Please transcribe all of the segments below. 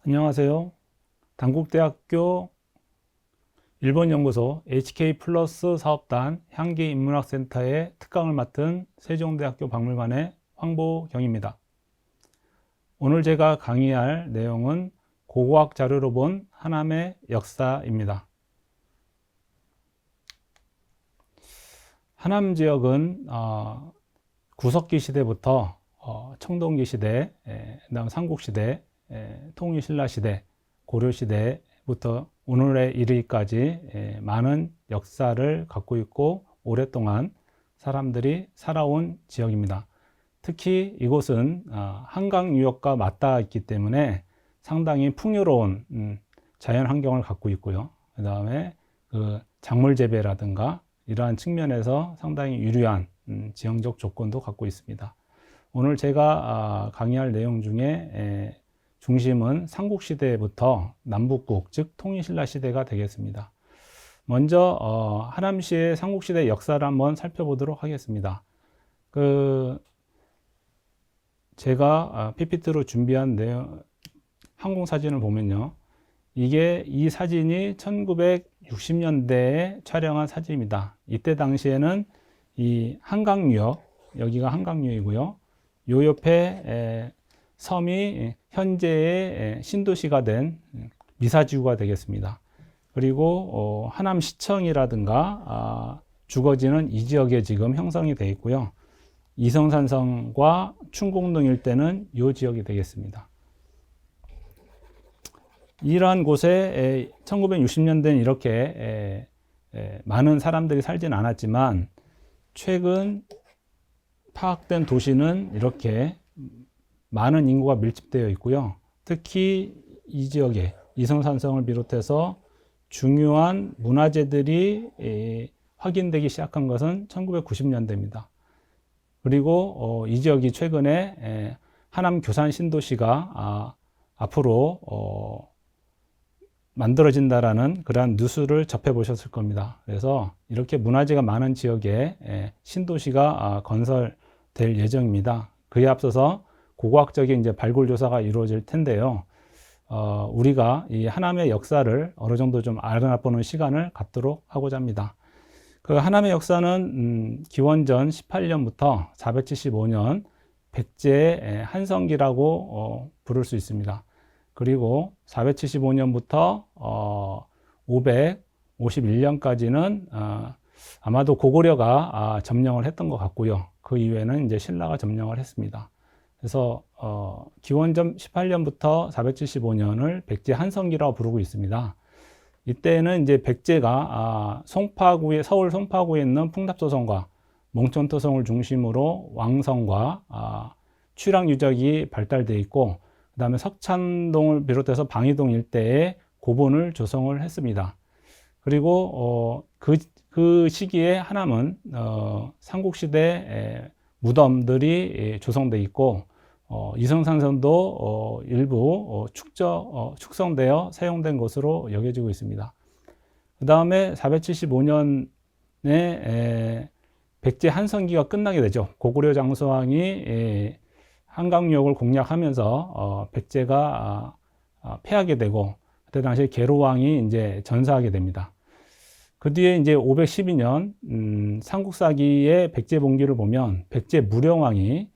안녕하세요. 단국대학교 일본연구소 HK플러스 사업단 향기인문학센터의 특강을 맡은 세종대학교 박물관의 황보경입니다. 오늘 제가 강의할 내용은 고고학 자료로 본 하남의 역사입니다. 하남 지역은 구석기 시대부터 청동기 시대, 그다음 삼국시대, 통일신라시대, 고려시대부터 오늘에 이르기까지 많은 역사를 갖고 있고 오랫동안 사람들이 살아온 지역입니다. 특히 이곳은 한강 유역과 맞닿아 있기 때문에 상당히 풍요로운 자연 환경을 갖고 있고요. 그 다음에 그 작물 재배라든가 이러한 측면에서 상당히 유리한 지형적 조건도 갖고 있습니다. 오늘 제가 강의할 내용 중에 중심은 삼국시대부터 남북국, 즉 통일신라시대가 되겠습니다. 먼저 하남시의 삼국시대 역사를 한번 살펴보도록 하겠습니다. 제가 PPT로 준비한 내용, 항공사진을 보면요. 이 사진이 1960년대에 촬영한 사진입니다. 이때 당시에는 이 한강유역, 여기가 한강유역이고요. 요 옆에 섬이 현재의 신도시가 된 미사지구가 되겠습니다. 그리고 하남시청이라든가 주거지는 이 지역에 지금 형성이 되어 있고요. 이성산성과 충공동 일대는 이 지역이 되겠습니다. 이러한 곳에 1960년대는 이렇게 많은 사람들이 살진 않았지만 최근 파악된 도시는 이렇게 많은 인구가 밀집되어 있고요. 특히 이 지역에 이성산성을 비롯해서 중요한 문화재들이 확인되기 시작한 것은 1990년대입니다. 그리고 이 지역이 최근에 하남 교산 신도시가 앞으로 만들어진다라는 그러한 뉴스를 접해 보셨을 겁니다. 그래서 이렇게 문화재가 많은 지역에 신도시가 건설될 예정입니다. 그에 앞서서 고고학적인 이제 발굴 조사가 이루어질 텐데요. 우리가 이 하남의 역사를 어느 정도 좀 알아보는 시간을 갖도록 하고자 합니다. 그 하남의 역사는 기원전 18년부터 475년 백제의 한성기라고 부를 수 있습니다. 그리고 475년부터 551년까지는 아마도 고구려가 점령을 했던 것 같고요. 그 이후에는 이제 신라가 점령을 했습니다. 그래서 기원전 18년부터 475년을 백제 한성기라고 부르고 있습니다. 이때는 이제 백제가 송파구에 서울 송파구에 있는 풍납소성과 몽촌토성을 중심으로 왕성과 취락 유적이 발달되어 있고 그 다음에 석찬동을 비롯해서 방이동 일대에 고분을 조성을 했습니다. 그리고 그 시기에 하남은 삼국시대 무덤들이 조성되어 있고 이성산성도 일부 축성되어 사용된 것으로 여겨지고 있습니다. 그 다음에 475년에 백제 한성기가 끝나게 되죠. 고구려 장수왕이 한강유역을 공략하면서 백제가 패하게 되고 그때 당시에 계로왕이 이제 전사하게 됩니다. 그 뒤에 이제 512년 삼국사기의 백제봉기를 보면 백제 무령왕이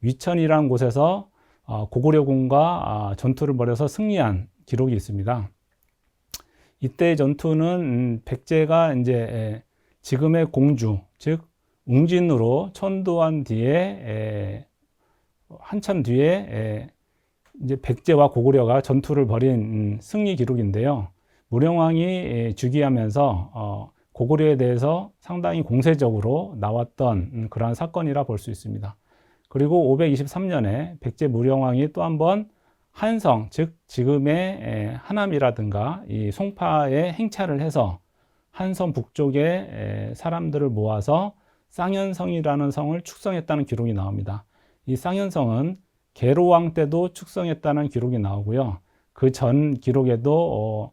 위천이라는 곳에서 고구려군과 전투를 벌여서 승리한 기록이 있습니다. 이때 전투는 백제가 이제 지금의 공주, 즉 웅진으로 천도한 뒤에 한참 뒤에 이제 백제와 고구려가 전투를 벌인 승리 기록인데요. 무령왕이 즉위하면서 고구려에 대해서 상당히 공세적으로 나왔던 그러한 사건이라 볼 수 있습니다. 그리고 523년에 백제 무령왕이 또 한 번 한성, 즉 지금의 하남이라든가 이 송파에 행차를 해서 한성 북쪽에 사람들을 모아서 쌍현성이라는 성을 축성했다는 기록이 나옵니다. 이 쌍현성은 계로왕 때도 축성했다는 기록이 나오고요. 그 전 기록에도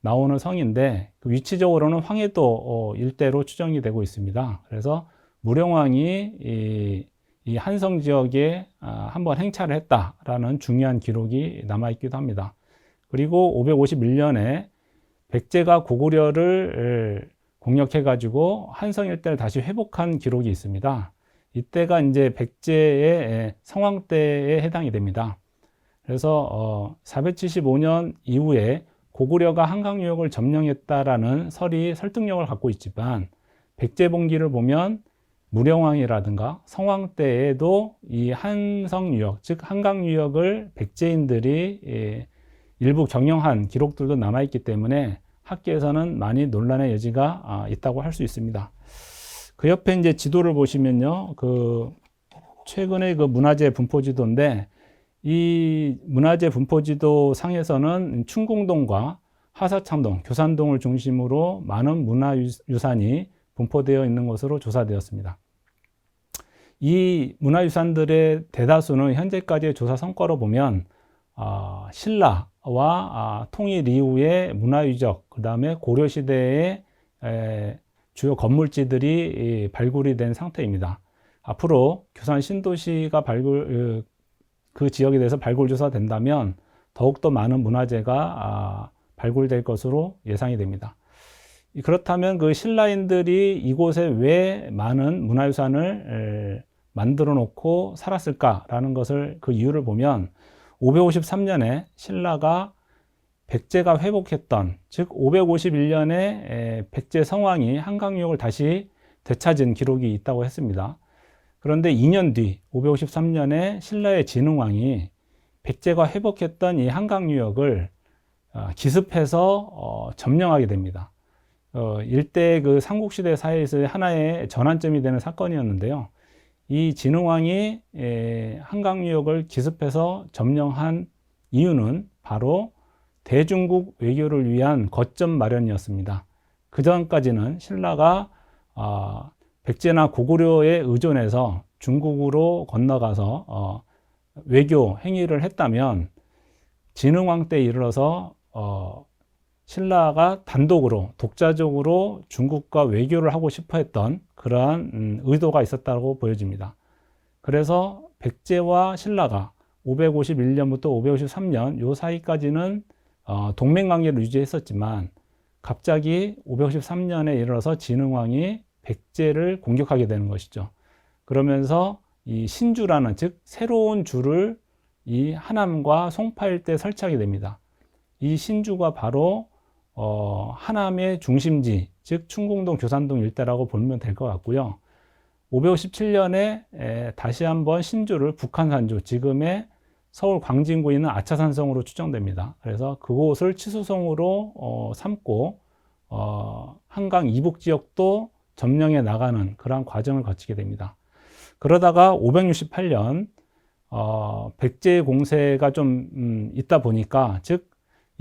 나오는 성인데 위치적으로는 황해도 일대로 추정이 되고 있습니다. 그래서 무령왕이 이 한성 지역에 한번 행차를 했다라는 중요한 기록이 남아있기도 합니다. 그리고 551년에 백제가 고구려를 공격해가지고 한성 일대를 다시 회복한 기록이 있습니다. 이때가 이제 백제의 성왕 때에 해당이 됩니다. 그래서 475년 이후에 고구려가 한강 유역을 점령했다라는 설이 설득력을 갖고 있지만 백제봉기를 보면 무령왕이라든가 성왕 때에도 이 한성 유역, 즉 한강 유역을 백제인들이 일부 경영한 기록들도 남아있기 때문에 학계에서는 많이 논란의 여지가 있다고 할 수 있습니다. 그 옆에 이제 지도를 보시면요, 최근에 문화재 분포지도인데, 이 문화재 분포지도 상에서는 충궁동과 하사창동, 교산동을 중심으로 많은 문화유산이 분포되어 있는 것으로 조사되었습니다. 이 문화유산들의 대다수는 현재까지의 조사 성과로 보면 신라와 통일 이후의 문화유적, 그 다음에 고려시대의 주요 건물지들이 발굴이 된 상태입니다. 앞으로 교산 신도시가 그 지역에 대해서 발굴 조사된다면 더욱더 많은 문화재가 발굴될 것으로 예상이 됩니다. 그렇다면 그 신라인들이 이곳에 왜 많은 문화유산을 만들어 놓고 살았을까라는 것을, 그 이유를 보면 553년에 신라가 백제가 회복했던, 즉 551년에 백제 성왕이 한강유역을 다시 되찾은 기록이 있다고 했습니다. 그런데 2년 뒤 553년에 신라의 진흥왕이 백제가 회복했던 이 한강유역을 기습해서 점령하게 됩니다. 일대 그 삼국시대 사회에서 하나의 전환점이 되는 사건이었는데요. 이 진흥왕이 한강유역을 기습해서 점령한 이유는 바로 대중국 외교를 위한 거점 마련이었습니다. 그 전까지는 신라가 백제나 고구려에 의존해서 중국으로 건너가서 외교 행위를 했다면 진흥왕 때 이르러서 신라가 단독으로 독자적으로 중국과 외교를 하고 싶어 했던 그러한 의도가 있었다고 보여집니다. 그래서 백제와 신라가 551년부터 553년 요 사이까지는 동맹관계를 유지했었지만 갑자기 553년에 이르러서 진흥왕이 백제를 공격하게 되는 것이죠. 그러면서 이 신주라는, 즉 새로운 주를 이 하남과 송파 일대에 설치하게 됩니다. 이 신주가 바로 하남의 중심지, 즉 충궁동, 교산동 일대라고 보면 될 것 같고요. 557년에 다시 한번 신주를 북한산주, 지금의 서울 광진구에 있는 아차산성으로 추정됩니다. 그래서 그곳을 치수성으로 삼고 한강 이북 지역도 점령해 나가는 그러한 과정을 거치게 됩니다. 그러다가 568년 백제의 공세가 좀 있다 보니까, 즉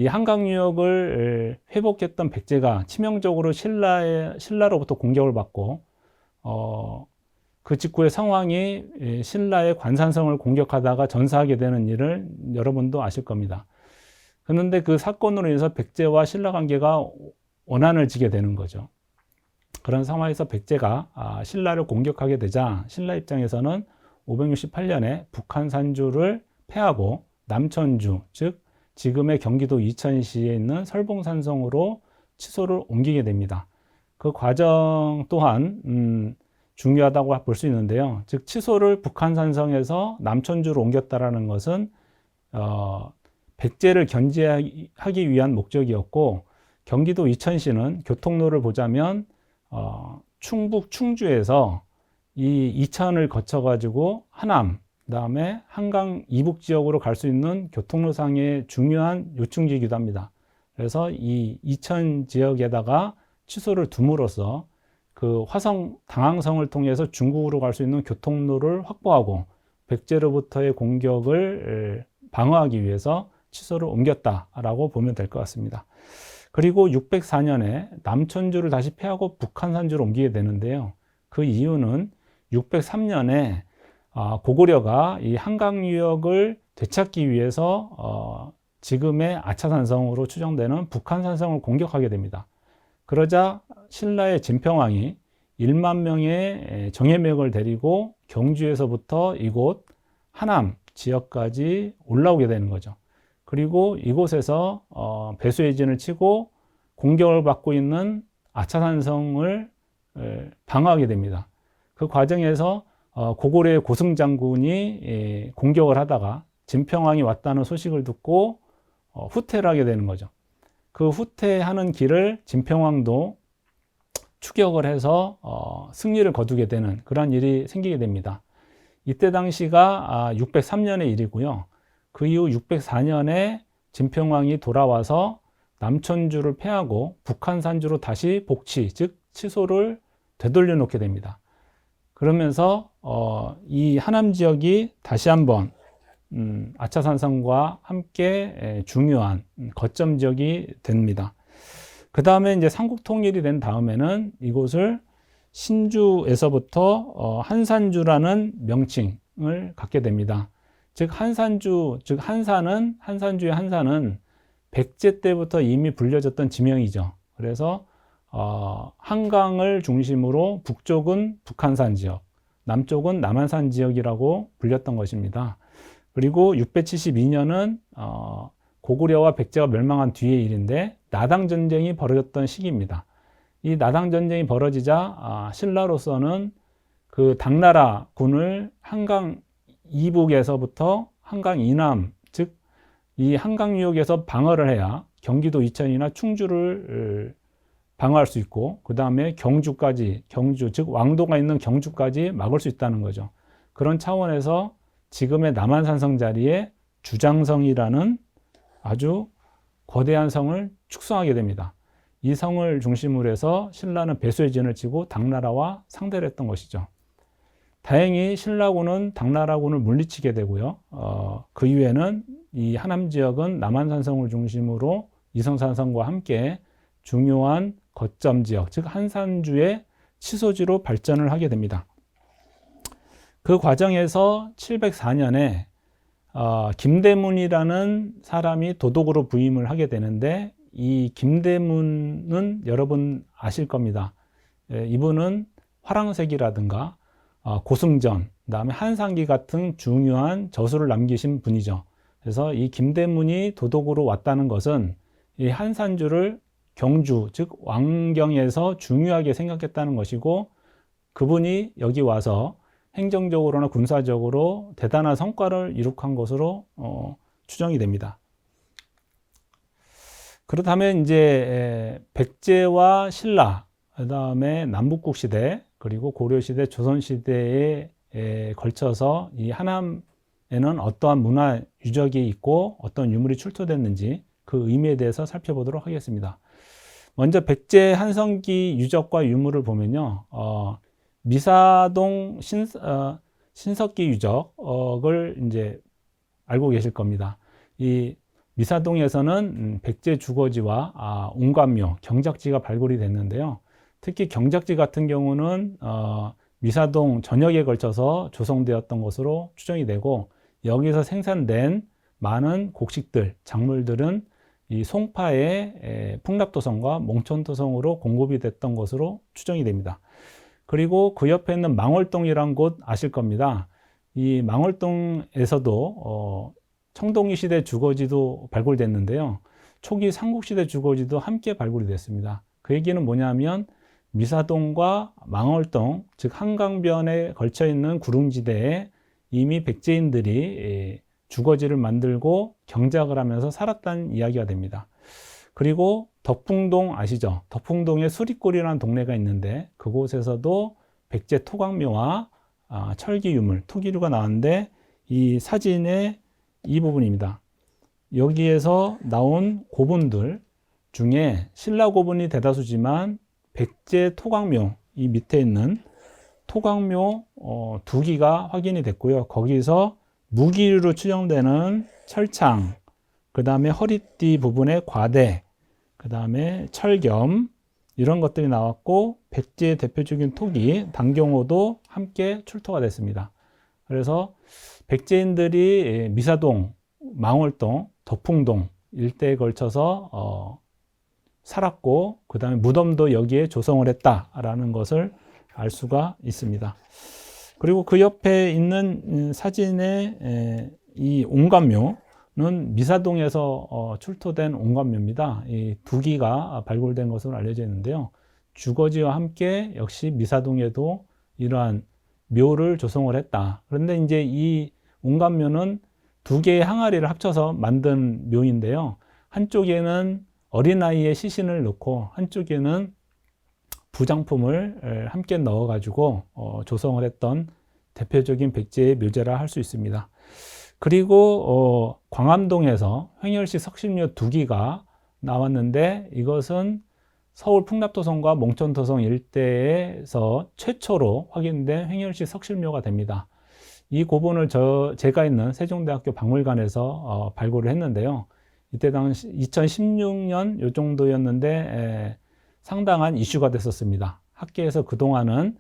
이 한강유역을 회복했던 백제가 치명적으로 신라로부터 공격을 받고 그 직후에 성왕이 신라의 관산성을 공격하다가 전사하게 되는 일을 여러분도 아실 겁니다. 그런데 그 사건으로 인해서 백제와 신라 관계가 원한을 지게 되는 거죠. 그런 상황에서 백제가 신라를 공격하게 되자 신라 입장에서는 568년에 북한산주를 패하고 남천주, 즉 지금의 경기도 이천시에 있는 설봉산성으로 치소를 옮기게 됩니다. 그 과정 또한 중요하다고 볼 수 있는데요. 즉 치소를 북한산성에서 남천주로 옮겼다라는 것은 백제를 견제하기 위한 목적이었고, 경기도 이천시는 교통로를 보자면 충북 충주에서 이 이천을 거쳐 가지고 하남, 그다음에 한강 이북 지역으로 갈 수 있는 교통로상의 중요한 요충지이기도 합니다. 그래서 이 이천 지역에다가 치소를 둠으로써 그 화성 당항성을 통해서 중국으로 갈 수 있는 교통로를 확보하고 백제로부터의 공격을 방어하기 위해서 치소를 옮겼다라고 보면 될 것 같습니다. 그리고 604년에 남천주를 다시 패하고 북한산주로 옮기게 되는데요. 그 이유는 603년에 고구려가 이 한강유역을 되찾기 위해서 지금의 아차산성으로 추정되는 북한산성을 공격하게 됩니다. 그러자 신라의 진평왕이 1만 명의 정예명을 데리고 경주에서부터 이곳 하남 지역까지 올라오게 되는 거죠. 그리고 이곳에서 배수해진을 치고 공격을 받고 있는 아차산성을 방어하게 됩니다. 그 과정에서 고구려의 고승 장군이 공격을 하다가 진평왕이 왔다는 소식을 듣고 후퇴를 하게 되는 거죠. 그 후퇴하는 길을 진평왕도 추격을 해서 승리를 거두게 되는 그런 일이 생기게 됩니다. 이때 당시가 603년의 일이고요. 그 이후 604년에 진평왕이 돌아와서 남천주를 패하고 북한산주로 다시 복치, 즉 치소를 되돌려 놓게 됩니다. 그러면서 이 하남 지역이 다시 한번 아차산성과 함께 중요한 거점 지역이 됩니다. 그 다음에 이제 삼국 통일이 된 다음에는 이곳을 신주에서부터 한산주라는 명칭을 갖게 됩니다. 즉 한산주, 즉 한산주의 한산은 백제 때부터 이미 불려졌던 지명이죠. 그래서 한강을 중심으로 북쪽은 북한산 지역, 남쪽은 남한산 지역이라고 불렸던 것입니다. 그리고 672년은 고구려와 백제가 멸망한 뒤의 일인데 나당 전쟁이 벌어졌던 시기입니다. 이 나당 전쟁이 벌어지자 신라로서는 그 당나라 군을 한강 이북에서부터 한강 이남, 즉 이 한강 유역에서 방어를 해야 경기도 이천이나 충주를 방어할 수 있고, 그 다음에 경주까지, 경주, 즉 왕도가 있는 경주까지 막을 수 있다는 거죠. 그런 차원에서 지금의 남한산성 자리에 주장성이라는 아주 거대한 성을 축성하게 됩니다. 이 성을 중심으로 해서 신라는 배수의 진을 치고 당나라와 상대를 했던 것이죠. 다행히 신라군은 당나라군을 물리치게 되고요. 그 이후에는 이 하남 지역은 남한산성을 중심으로 이성산성과 함께 중요한 거점 지역, 즉 한산주의 치소지로 발전을 하게 됩니다. 그 과정에서 704년에 김대문이라는 사람이 도독으로 부임을 하게 되는데, 이 김대문은 여러분 아실 겁니다. 이분은 화랑색이라든가 고승전, 그다음에 한상기 같은 중요한 저수를 남기신 분이죠. 그래서 이 김대문이 도독으로 왔다는 것은 이 한산주를 경주, 즉 왕경에서 중요하게 생각했다는 것이고, 그분이 여기 와서 행정적으로나 군사적으로 대단한 성과를 이룩한 것으로 추정이 됩니다. 그렇다면 이제 백제와 신라, 그 다음에 남북국 시대, 그리고 고려 시대, 조선 시대에 걸쳐서 이 하남에는 어떠한 문화 유적이 있고 어떤 유물이 출토됐는지 그 의미에 대해서 살펴보도록 하겠습니다. 먼저 백제 한성기 유적과 유물을 보면요, 미사동 신석기 유적을 이제 알고 계실 겁니다. 이 미사동에서는 백제 주거지와 옹관묘, 경작지가 발굴이 됐는데요. 특히 경작지 같은 경우는 미사동 전역에 걸쳐서 조성되었던 것으로 추정이 되고, 여기서 생산된 많은 곡식들, 작물들은 이 송파의 풍납도성과 몽천도성으로 공급이 됐던 것으로 추정이 됩니다. 그리고 그 옆에 있는 망월동이라는 곳 아실 겁니다. 이 망월동에서도 청동기 시대 주거지도 발굴됐는데요. 초기 삼국시대 주거지도 함께 발굴이 됐습니다. 그 얘기는 뭐냐면 미사동과 망월동, 즉 한강변에 걸쳐 있는 구릉지대에 이미 백제인들이 주거지를 만들고 경작을 하면서 살았다는 이야기가 됩니다. 그리고 덕풍동 아시죠? 덕풍동에 수리골이라는 동네가 있는데 그곳에서도 백제 토광묘와 철기 유물, 토기류가 나왔는데, 이 사진의 이 부분입니다. 여기에서 나온 고분들 중에 신라 고분이 대다수지만 백제 토광묘, 이 밑에 있는 토광묘 2기가 확인이 됐고요. 거기서 무기류로 추정되는 철창, 그 다음에 허리띠 부분의 과대, 그 다음에 철겸, 이런 것들이 나왔고, 백제의 대표적인 토기 단경호도 함께 출토가 됐습니다. 그래서 백제인들이 미사동, 망월동, 덕풍동 일대에 걸쳐서 살았고, 그 다음에 무덤도 여기에 조성을 했다라는 것을 알 수가 있습니다. 그리고 그 옆에 있는 사진의 이 옹관묘는 미사동에서 출토된 옹관묘입니다. 이 두기가 발굴된 것으로 알려져 있는데요. 주거지와 함께 역시 미사동에도 이러한 묘를 조성을 했다. 그런데 이제 이 옹관묘는 두 개의 항아리를 합쳐서 만든 묘인데요. 한쪽에는 어린아이의 시신을 넣고 한쪽에는 부장품을 함께 넣어가지고 조성을 했던 대표적인 백제의 묘제라 할 수 있습니다. 그리고 광암동에서 횡열시 석실묘 두기가 나왔는데 이것은 서울 풍납도성과 몽천도성 일대에서 최초로 확인된 횡열시 석실묘가 됩니다. 이 고분을 제가 있는 세종대학교 박물관에서 발굴을 했는데요. 이때 당시 2016년 요 정도였는데 상당한 이슈가 됐었습니다. 학계에서 그동안은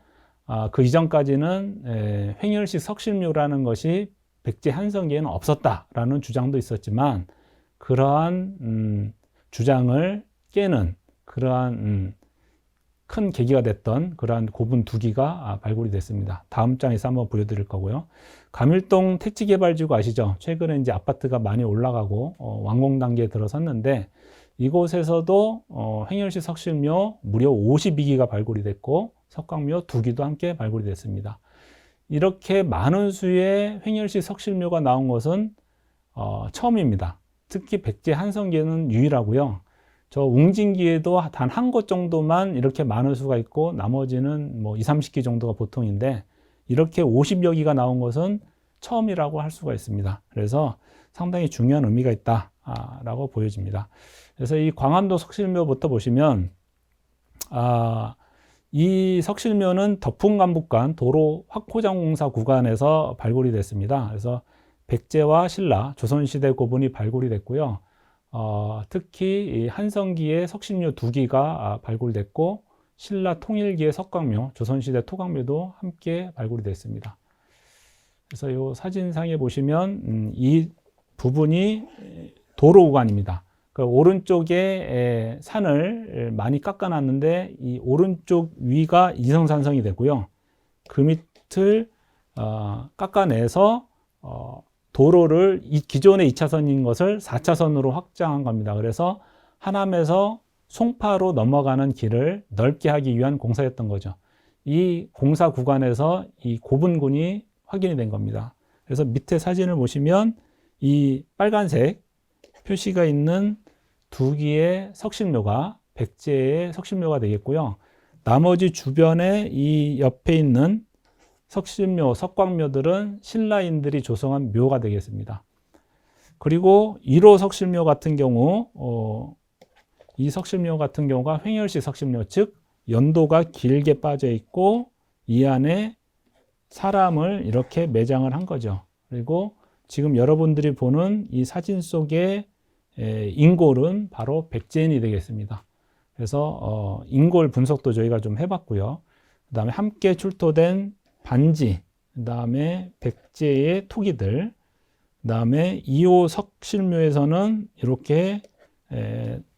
그 이전까지는 횡열시 석실묘라는 것이 백제 한성기에는 없었다라는 주장도 있었지만 그러한 주장을 깨는 그러한 큰 계기가 됐던 그러한 고분 두기가 발굴이 됐습니다. 다음 장에서 한번 보여드릴 거고요. 감일동 택지개발지구 아시죠? 최근에 이제 아파트가 많이 올라가고 완공 단계에 들어섰는데 이곳에서도 횡열시 석실묘 무려 52기가 발굴이 됐고 석광묘 두기도 함께 발굴이 됐습니다. 이렇게 많은 수의 횡열시 석실묘가 나온 것은 처음입니다. 특히 백제 한성기에는 유일하고요. 저 웅진기에도 단 한 곳 정도만 이렇게 많은 수가 있고 나머지는 뭐 20, 30기 정도가 보통인데 이렇게 50여 기가 나온 것은 처음이라고 할 수가 있습니다. 그래서 상당히 중요한 의미가 있다라고 보여집니다. 그래서 이 광암도 석실묘부터 보시면 이 석실묘는 덕풍간북간 도로 확포장공사 구간에서 발굴이 됐습니다. 그래서 백제와 신라, 조선시대 고분이 발굴이 됐고요. 특히 이 한성기의 석실묘 두기가 발굴됐고 신라 통일기의 석광묘, 조선시대 토광묘도 함께 발굴이 됐습니다. 그래서 이 사진상에 보시면 이 부분이 도로 구간입니다. 그 오른쪽에 산을 많이 깎아놨는데 이 오른쪽 위가 이성산성이 되고요. 그 밑을 깎아내서 도로를 기존의 2차선인 것을 4차선으로 확장한 겁니다. 그래서 하남에서 송파로 넘어가는 길을 넓게 하기 위한 공사였던 거죠. 이 공사 구간에서 이 고분군이 확인이 된 겁니다. 그래서 밑에 사진을 보시면 이 빨간색 표시가 있는 두기의 석실묘가 백제의 석실묘가 되겠고요. 나머지 주변에 이 옆에 있는 석실묘, 석광묘들은 신라인들이 조성한 묘가 되겠습니다. 그리고 1호 석실묘 같은 경우 이 석실묘 같은 경우가 횡열시 석실묘, 즉 연도가 길게 빠져 있고 이 안에 사람을 이렇게 매장을 한 거죠. 그리고 지금 여러분들이 보는 이 사진 속의 인골은 바로 백제인이 되겠습니다. 그래서 인골 분석도 저희가 좀 해봤고요. 그 다음에 함께 출토된 반지, 그 다음에 백제의 토기들, 그 다음에 2호 석실묘에서는 이렇게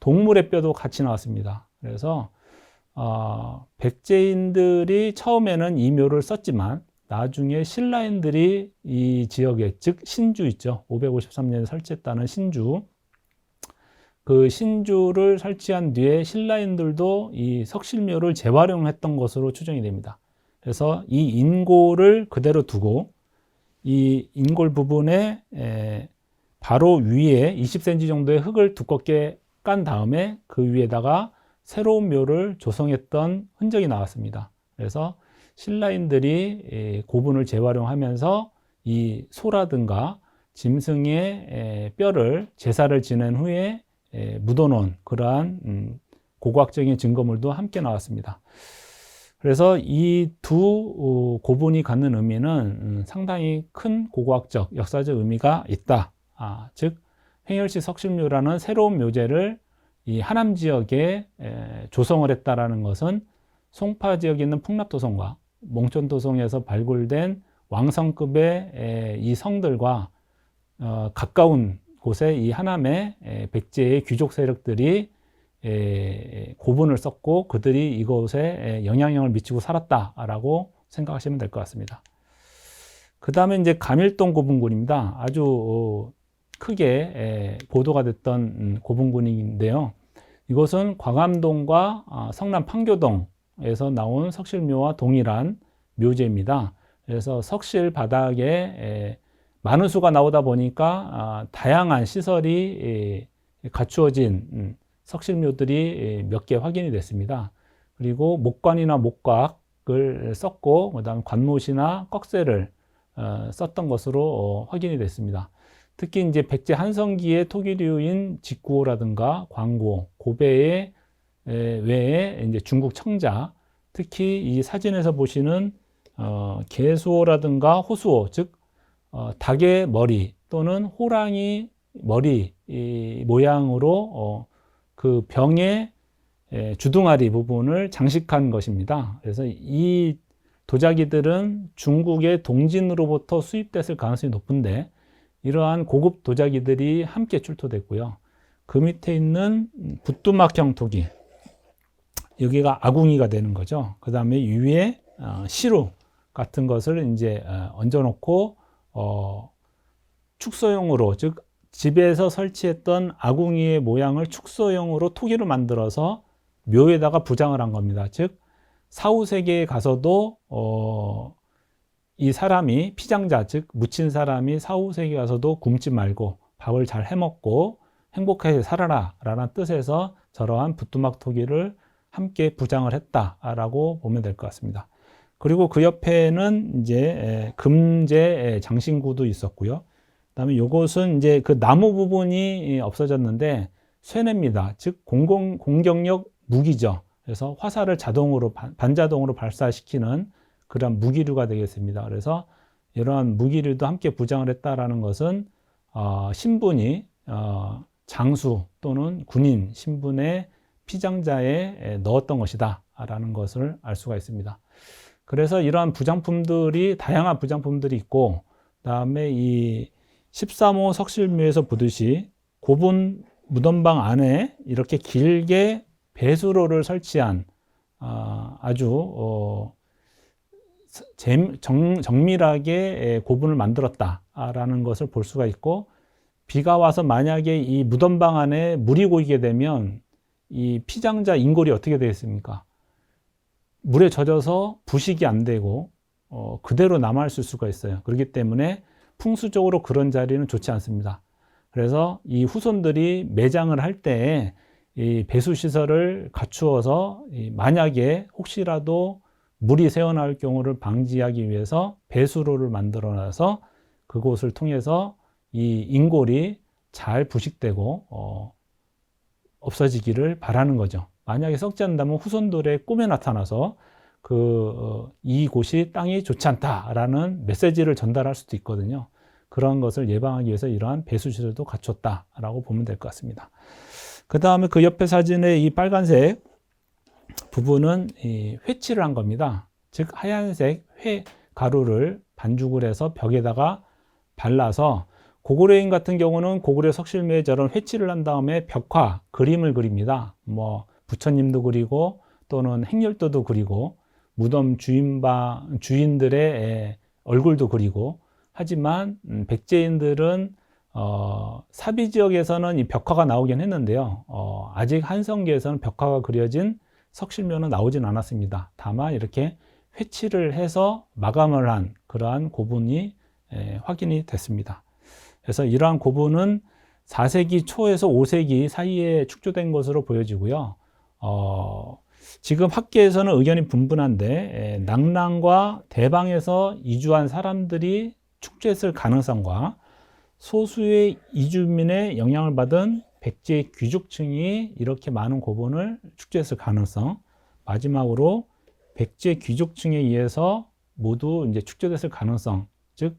동물의 뼈도 같이 나왔습니다. 그래서 백제인들이 처음에는 이 묘를 썼지만 나중에 신라인들이 이 지역에, 즉 신주 있죠. 553년에 설치했다는 신주, 그 신주를 설치한 뒤에 신라인들도 이 석실묘를 재활용했던 것으로 추정이 됩니다. 그래서 이 인골을 그대로 두고 이 인골 부분에 바로 위에 20cm 정도의 흙을 두껍게 깐 다음에 그 위에다가 새로운 묘를 조성했던 흔적이 나왔습니다. 그래서 신라인들이 고분을 재활용하면서 이 소라든가 짐승의 뼈를 제사를 지낸 후에 묻어놓은 그러한 고고학적인 증거물도 함께 나왔습니다. 그래서 이 두 고분이 갖는 의미는 상당히 큰 고고학적, 역사적 의미가 있다. 즉 횡열시 석실묘라는 새로운 묘제를 이 하남 지역에 조성을 했다라는 것은 송파 지역에 있는 풍납도성과 몽천도성에서 발굴된 왕성급의 이 성들과 가까운 곳에 이 하남의 백제의 귀족 세력들이 고분을 썼고 그들이 이곳에 영향력을 미치고 살았다라고 생각하시면 될 것 같습니다. 그 다음에 이제 감일동 고분군입니다. 아주 크게 보도가 됐던 고분군인데요. 이것은 광암동과 성남 판교동에서 나온 석실묘와 동일한 묘제입니다. 그래서 석실 바닥에 마누수가 나오다 보니까 다양한 시설이 갖추어진 석실묘들이 몇 개 확인이 됐습니다. 그리고 목관이나 목곽을 썼고, 그다음 관못이나 꺽쇠를 썼던 것으로 확인이 됐습니다. 특히 이제 백제 한성기의 토기류인 직구호라든가 광고, 고배의 외에 이제 중국 청자, 특히 이 사진에서 보시는 개수호라든가 호수호, 즉 닭의 머리 또는 호랑이 머리 모양으로 그 병의 주둥아리 부분을 장식한 것입니다. 그래서 이 도자기들은 중국의 동진으로부터 수입됐을 가능성이 높은데, 이러한 고급 도자기들이 함께 출토됐고요. 그 밑에 있는 부뚜막형 토기, 여기가 아궁이가 되는 거죠. 그 다음에 위에 시루 같은 것을 이제 얹어놓고 축소용으로, 즉 집에서 설치했던 아궁이의 모양을 축소용으로 토기로 만들어서 묘에다가 부장을 한 겁니다. 즉 사후세계에 가서도 이 사람이 피장자, 즉 묻힌 사람이 사후세계에 가서도 굶지 말고 밥을 잘 해먹고 행복하게 살아라 라는 뜻에서 저러한 부뚜막 토기를 함께 부장을 했다라고 보면 될 것 같습니다. 그리고 그 옆에는 이제 금제 장신구도 있었고요. 그다음에 요것은 이제 그 나무 부분이 없어졌는데 쇠뇌입니다. 즉 공격력 무기죠. 그래서 화살을 자동으로 반자동으로 발사시키는 그런 무기류가 되겠습니다. 그래서 이러한 무기류도 함께 부장을 했다라는 것은 신분이 장수 또는 군인 신분의 피장자에 넣었던 것이다 라는 것을 알 수가 있습니다. 그래서 이러한 부장품들이, 다양한 부장품들이 있고, 그다음에 이 13호 석실묘에서 보듯이 고분 무덤방 안에 이렇게 길게 배수로를 설치한 아주 정밀하게 고분을 만들었다라는 것을 볼 수가 있고, 비가 와서 만약에 이 무덤방 안에 물이 고이게 되면 이 피장자 인골이 어떻게 되겠습니까? 물에 젖어서 부식이 안 되고 그대로 남아있을 수가 있어요. 그렇기 때문에 풍수적으로 그런 자리는 좋지 않습니다. 그래서 이 후손들이 매장을 할 때 이 배수 시설을 갖추어서 만약에 혹시라도 물이 새어나올 경우를 방지하기 위해서 배수로를 만들어 놔서 그곳을 통해서 이 인골이 잘 부식되고 없어지기를 바라는 거죠. 만약에 썩지 않는다면 후손들의 꿈에 나타나서 이곳이 땅이 좋지 않다라는 메시지를 전달할 수도 있거든요. 그런 것을 예방하기 위해서 이러한 배수시설도 갖췄다라고 보면 될 것 같습니다. 그 다음에 그 옆에 사진의 이 빨간색 부분은 이 회칠을 한 겁니다. 즉 하얀색 회 가루를 반죽을 해서 벽에다가 발라서, 고구려인 같은 경우는 고구려 석실묘에 저런 회칠을 한 다음에 벽화, 그림을 그립니다. 뭐 부처님도 그리고 또는 행렬도도 그리고 무덤 주인들의 얼굴도 그리고, 하지만 백제인들은 사비 지역에서는 이 벽화가 나오긴 했는데요. 아직 한성기에서는 벽화가 그려진 석실묘는 나오진 않았습니다. 다만 이렇게 회칠을 해서 마감을 한 그러한 고분이 확인이 됐습니다. 그래서 이러한 고분은 4세기 초에서 5세기 사이에 축조된 것으로 보여지고요. 지금 학계에서는 의견이 분분한데 낙랑과 대방에서 이주한 사람들이 축조했을 가능성과 소수의 이주민의 영향을 받은 백제 귀족층이 이렇게 많은 고분을 축조했을 가능성, 마지막으로 백제 귀족층에 의해서 모두 이제 축조됐을 가능성, 즉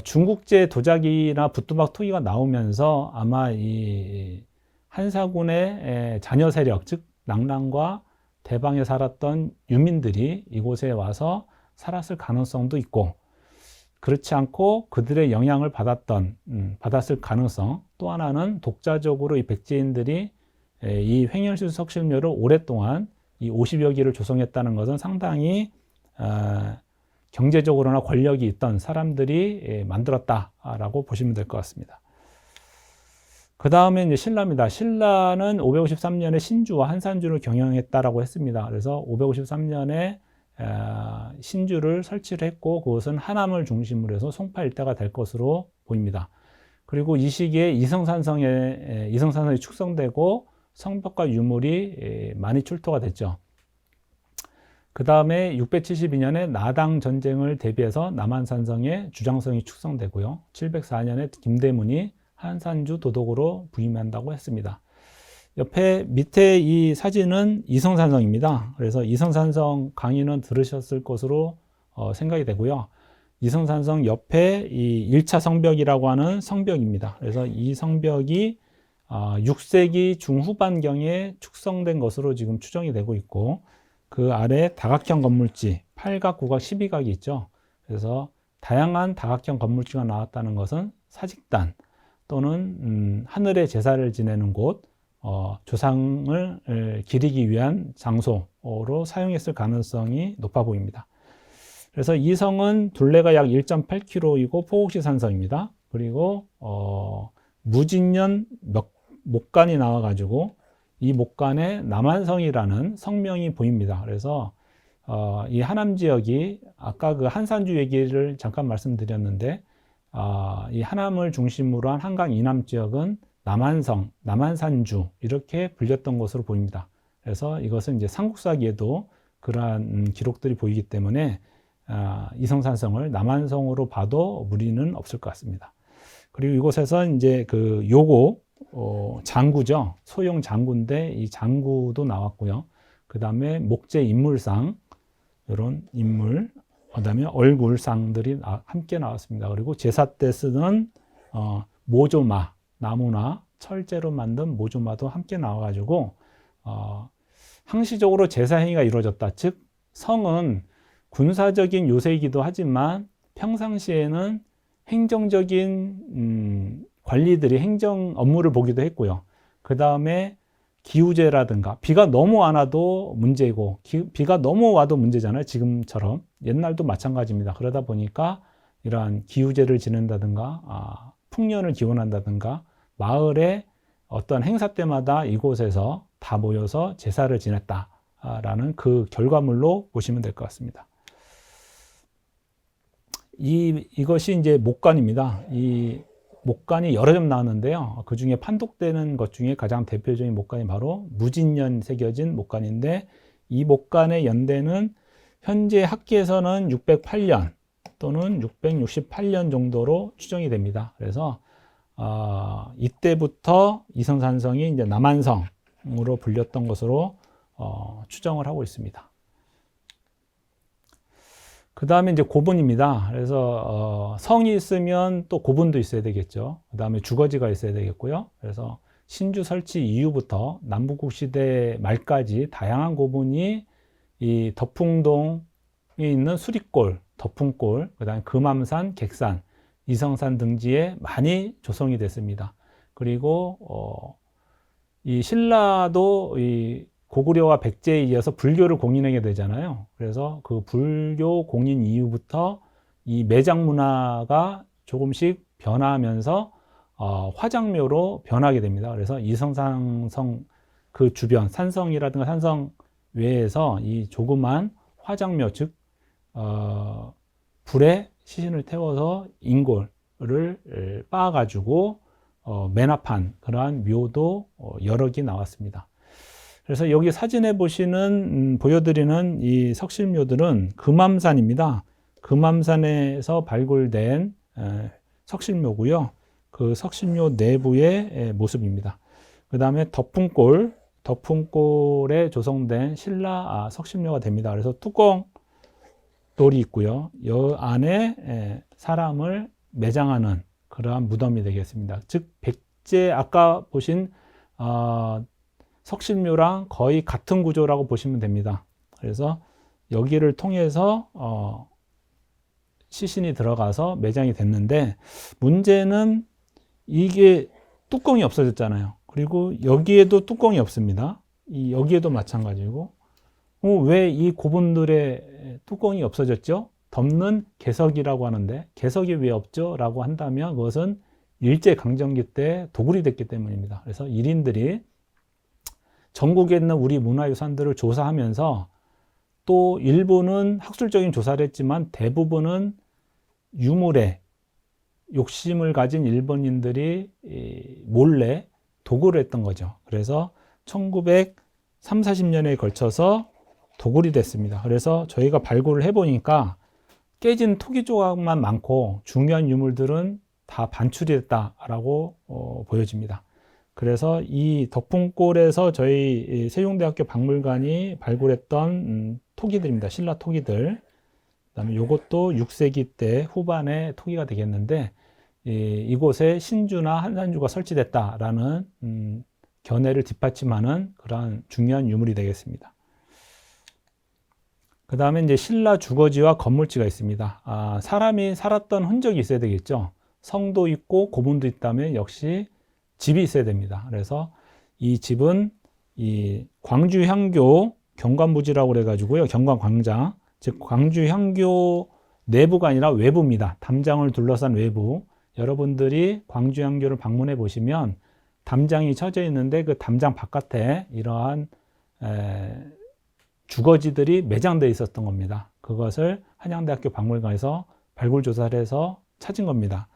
중국제 도자기나 부뚜막 토기가 나오면서 아마 이 한사군의 자녀 세력, 즉 낙랑과 대방에 살았던 유민들이 이곳에 와서 살았을 가능성도 있고, 그렇지 않고 그들의 영향을 받았을 가능성, 또 하나는 독자적으로 이 백제인들이 이 횡열실 석실묘를 오랫동안 이 50여 기를 조성했다는 것은 상당히 경제적으로나 권력이 있던 사람들이 만들었다라고 보시면 될 것 같습니다. 그 다음에 이제 신라입니다. 신라는 553년에 신주와 한산주를 경영했다라고 했습니다. 그래서 553년에 신주를 설치를 했고 그것은 하남을 중심으로 해서 송파 일대가 될 것으로 보입니다. 그리고 이 시기에 이성산성이 축성되고 성벽과 유물이 많이 출토가 됐죠. 그 다음에 672년에 나당 전쟁을 대비해서 남한산성의 주장성이 축성되고요. 704년에 김대문이 한산주 도독으로 부임한다고 했습니다. 옆에 밑에 이 사진은 이성산성입니다. 그래서 이성산성 강의는 들으셨을 것으로 생각이 되고요. 이성산성 옆에 이 1차 성벽이라고 하는 성벽입니다. 그래서 이 성벽이 6세기 중후반경에 축성된 것으로 지금 추정이 되고 있고 그 아래 다각형 건물지 8각, 9각, 12각이 있죠. 그래서 다양한 다각형 건물지가 나왔다는 것은 사직단 또는 하늘의 제사를 지내는 곳, 조상을 기리기 위한 장소로 사용했을 가능성이 높아 보입니다. 그래서 이 성은 둘레가 약 1.8km이고 포곡시 산성입니다. 그리고 무진년 목간이 나와가지고 이 목간에 남한성이라는 성명이 보입니다. 그래서 이 하남 지역이 아까 그 한산주 얘기를 잠깐 말씀드렸는데 이 하남을 중심으로 한 한강 이남 지역은 남한성, 남한산주 이렇게 불렸던 것으로 보입니다. 그래서 이것은 이제 삼국사기에도 그러한 기록들이 보이기 때문에 이성산성을 남한성으로 봐도 무리는 없을 것 같습니다. 그리고 이곳에서 이제 그 요고 장구죠. 소형 장구인데 이 장구도 나왔고요. 그 다음에 목재 인물상 이런 인물, 그 다음에 얼굴상들이 함께 나왔습니다. 그리고 제사 때 쓰는 모조마, 나무나 철제로 만든 모조마도 함께 나와가지고 항시적으로 제사 행위가 이루어졌다. 즉 성은 군사적인 요새이기도 하지만 평상시에는 행정적인 관리들이 행정 업무를 보기도 했고요. 그 다음에 기우제라든가 비가 너무 안 와도 문제고 비가 너무 와도 문제잖아요. 지금처럼 옛날도 마찬가지입니다. 그러다 보니까 이러한 기우제를 지낸다든가 풍년을 기원한다든가 마을에 어떤 행사 때마다 이곳에서 다 모여서 제사를 지냈다라는 그 결과물로 보시면 될 것 같습니다. 이것이 이제 목간입니다. 이 목간이 여러 점 나왔는데요. 그 중에 판독되는 것 중에 가장 대표적인 목간이 바로 무진년 새겨진 목간인데 이 목간의 연대는 현재 학기에서는 608년 또는 668년 정도로 추정이 됩니다. 그래서 이때부터 이성산성이 이제 남한성으로 불렸던 것으로 추정을 하고 있습니다. 그 다음에 이제 고분입니다. 그래서 성이 있으면 또 고분도 있어야 되겠죠. 그 다음에 주거지가 있어야 되겠고요. 그래서 신주 설치 이후부터 남북국 시대 말까지 다양한 고분이 이 덕풍동에 있는 수리골, 덕풍골, 그 다음에 금암산, 객산, 이성산 등지에 많이 조성이 됐습니다. 그리고 이 신라도 이 고구려와 백제에 이어서 불교를 공인하게 되잖아요. 그래서 그 불교 공인 이후부터 이 매장 문화가 조금씩 변화하면서 화장묘로 변하게 됩니다. 그래서 이성산성 그 주변 산성이라든가 산성 외에서 이 조그만 화장묘, 즉 불에 시신을 태워서 인골을 빻아가지고 매납한 그러한 묘도 여러 개 나왔습니다. 그래서 여기 사진에 보여드리는 이 석실묘들은 금암산입니다. 금암산에서 발굴된 석실묘고요. 그 석실묘 내부의 모습입니다. 그 다음에 덕풍골에 조성된 신라 석실묘가 됩니다. 그래서 뚜껑 돌이 있고요. 이 안에 사람을 매장하는 그러한 무덤이 되겠습니다. 즉 백제 아까 보신 석실묘랑 거의 같은 구조라고 보시면 됩니다. 그래서 여기를 통해서 시신이 들어가서 매장이 됐는데 문제는 이게 뚜껑이 없어졌잖아요. 그리고 여기에도 뚜껑이 없습니다. 여기에도 마찬가지고 왜 이 고분들의 뚜껑이 없어졌죠? 덮는 개석이라고 하는데 개석이 왜 없죠? 라고 한다면 그것은 일제강점기 때 도굴이 됐기 때문입니다. 그래서 일인들이 전국에 있는 우리 문화유산들을 조사하면서 또 일부는 학술적인 조사를 했지만 대부분은 유물에 욕심을 가진 일본인들이 몰래 도굴을 했던 거죠. 그래서 1930, 40년에 걸쳐서 도굴이 됐습니다. 그래서 저희가 발굴을 해보니까 깨진 토기 조각만 많고 중요한 유물들은 다 반출이 됐다라고 보여집니다. 그래서 이 덕풍골에서 저희 세종대학교 박물관이 발굴했던 토기들입니다. 신라 토기들. 그다음에 이것도 6세기 때 후반의 토기가 되겠는데 이곳에 신주나 한산주가 설치됐다라는 견해를 뒷받침하는 그러한 중요한 유물이 되겠습니다. 그 다음에 이제 신라 주거지와 건물지가 있습니다. 사람이 살았던 흔적이 있어야 되겠죠. 성도 있고 고문도 있다면 역시 집이 있어야 됩니다. 그래서 이 집은 이 광주 향교 경관부지라고 그래가지고요. 경관광장, 즉 광주 향교 내부가 아니라 외부입니다. 담장을 둘러싼 외부. 여러분들이 광주 향교를 방문해 보시면 담장이 쳐져 있는데 그 담장 바깥에 이러한 주거지들이 매장되어 있었던 겁니다. 그것을 한양대학교 박물관에서 발굴 조사를 해서 찾은 겁니다.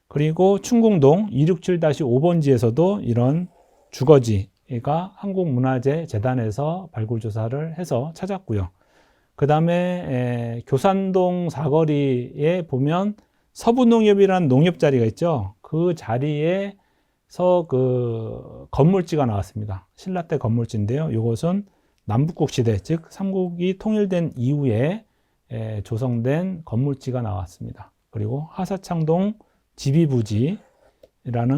그리고 충궁동 267-5번지에서도 이런 주거지가 한국문화재재단에서 발굴 조사를 해서 찾았고요. 그 다음에 교산동 사거리에 보면 서부농협이라는 농협 자리가 있죠. 그 자리에서 그 건물지가 나왔습니다. 신라 때 건물지인데요. 이것은 남북국 시대, 즉 삼국이 통일된 이후에 조성된 건물지가 나왔습니다. 그리고 하사창동 지비부지라는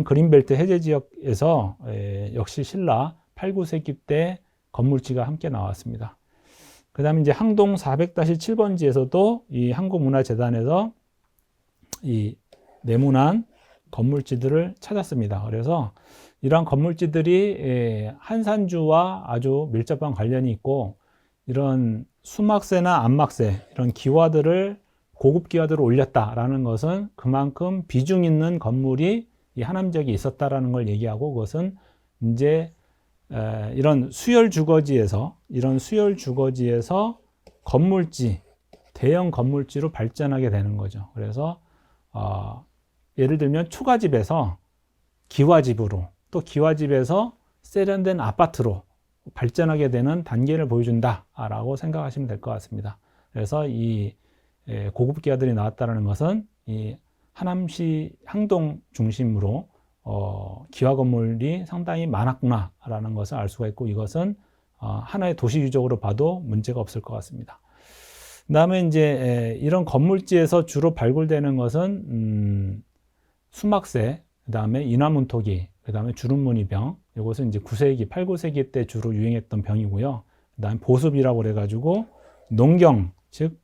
그린벨트 해제 지역에서 역시 신라 8, 9세기 때 건물지가 함께 나왔습니다. 그 다음에 이제 항동 400-7번지에서도 이 한국문화재단에서 이 네모난 건물지들을 찾았습니다. 그래서 이러한 건물지들이 한산주와 아주 밀접한 관련이 있고 이런 수막세나 안막세 이런 기와들을 고급 기와들을 올렸다라는 것은 그만큼 비중 있는 건물이 이 하남 지역에 있었다라는 걸 얘기하고 그것은 이제 이런 수열 주거지에서 건물지 대형 건물지로 발전하게 되는 거죠. 그래서 예를 들면 초가집에서 기와집으로 또 기와집에서 세련된 아파트로 발전하게 되는 단계를 보여준다라고 생각하시면 될 것 같습니다. 그래서 이 고급 기와들이 나왔다는 것은 이 하남시 항동 중심으로 기와 건물이 상당히 많았구나라는 것을 알 수가 있고 이것은 하나의 도시 유적으로 봐도 문제가 없을 것 같습니다. 그 다음에 이제 이런 건물지에서 주로 발굴되는 것은 수막세, 그 다음에 인화문토기, 그 다음에 주름무늬병. 이것은 이제 9세기, 8, 9세기 때 주로 유행했던 병이고요. 그 다음에 보습이라고 그래가지고 농경, 즉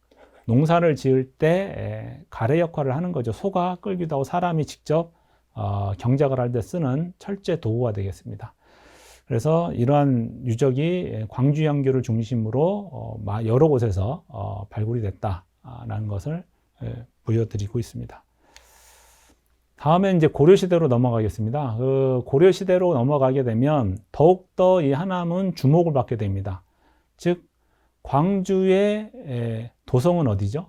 농사를 지을 때 가래 역할을 하는 거죠. 소가 끌기도 하고 사람이 직접 경작을 할 때 쓰는 철제 도구가 되겠습니다. 그래서 이러한 유적이 광주 향교를 중심으로 여러 곳에서 발굴이 됐다라는 것을 보여드리고 있습니다. 다음에 이제 고려시대로 넘어가겠습니다. 그 고려시대로 넘어가게 되면 더욱더 이 하남은 주목을 받게 됩니다. 즉 광주의 도성은 어디죠?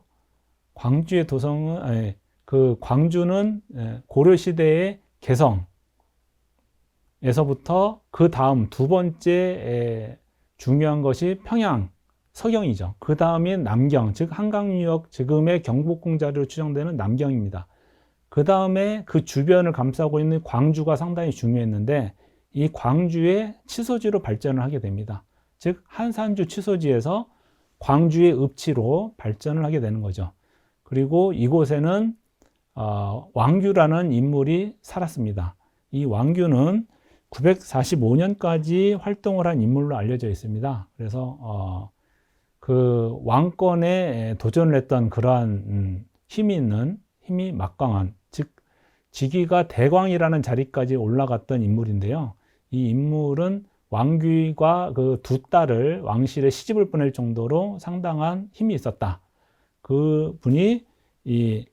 광주의 도성은 광주는 고려시대의 개성에서부터 그 다음 두 번째 중요한 것이 평양, 서경이죠. 그 다음이 남경, 즉 한강유역, 지금의 경복궁 자리로 추정되는 남경입니다. 그 다음에 그 주변을 감싸고 있는 광주가 상당히 중요했는데 이 광주의 치소지로 발전을 하게 됩니다. 즉 한산주 치소지에서 광주의 읍지로 발전을 하게 되는 거죠. 그리고 이곳에는 왕규라는 인물이 살았습니다. 이 왕규는 945년까지 활동을 한 인물로 알려져 있습니다. 그래서 그 왕권에 도전을 했던 그러한 힘이 막강한, 즉 직위가 대광이라는 자리까지 올라갔던 인물인데요. 이 인물은 왕규가 그 두 딸을 왕실에 시집을 보낼 정도로 상당한 힘이 있었다. 그 분이 이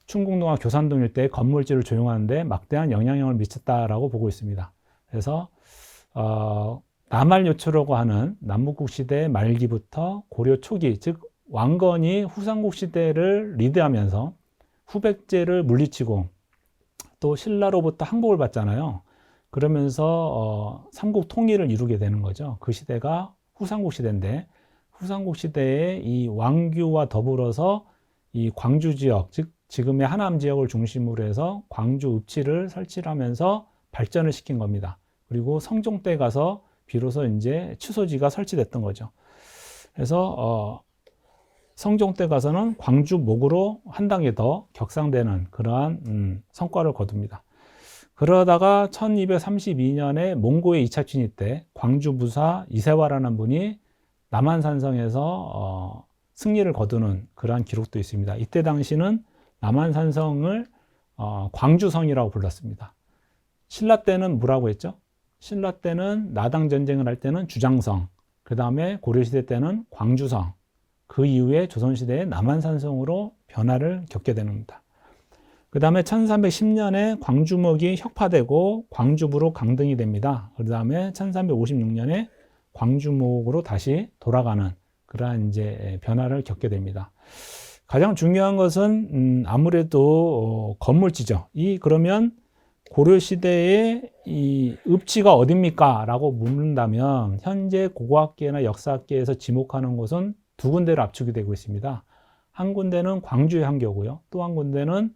충궁동과 교산동 일대의 건물지를 조용하는데 막대한 영향력을 미쳤다라고 보고 있습니다. 그래서 남할요초라고 하는 남북국 시대 말기부터 고려 초기, 즉 왕건이 후삼국 시대를 리드하면서 후백제를 물리치고 또 신라로부터 항복을 받잖아요. 그러면서 삼국 통일을 이루게 되는 거죠. 그 시대가 후삼국 시대인데, 후삼국 시대에 이 왕규와 더불어서 이 광주 지역, 즉 지금의 하남 지역을 중심으로 해서 광주 읍지를 설치를 하면서 발전을 시킨 겁니다. 그리고 성종 때 가서 비로소 이제 취소지가 설치됐던 거죠. 그래서 성종 때 가서는 광주 목으로 한 단계 더 격상되는 그러한 성과를 거둡니다. 그러다가 1232년에 몽고의 2차 침입 때 광주 부사 이세화라는 분이 남한산성에서 승리를 거두는 그러한 기록도 있습니다. 이때 당시는 남한산성을 광주성이라고 불렀습니다. 신라 때는 뭐라고 했죠? 신라 때는 나당 전쟁을 할 때는 주장성, 그 다음에 고려시대 때는 광주성, 그 이후에 조선시대의 남한산성으로 변화를 겪게 됩니다. 그 다음에 1310년에 광주목이 혁파되고 광주부로 강등이 됩니다. 그 다음에 1356년에 광주목으로 다시 돌아가는 그러한 이제 변화를 겪게 됩니다. 가장 중요한 것은 아무래도 건물지죠. 그러면 고려시대의 이 읍지가 어딥니까? 라고 묻는다면 현재 고고학계나 역사학계에서 지목하는 곳은 두 군데로 압축이 되고 있습니다. 한 군데는 광주의 향교고요. 또 한 군데는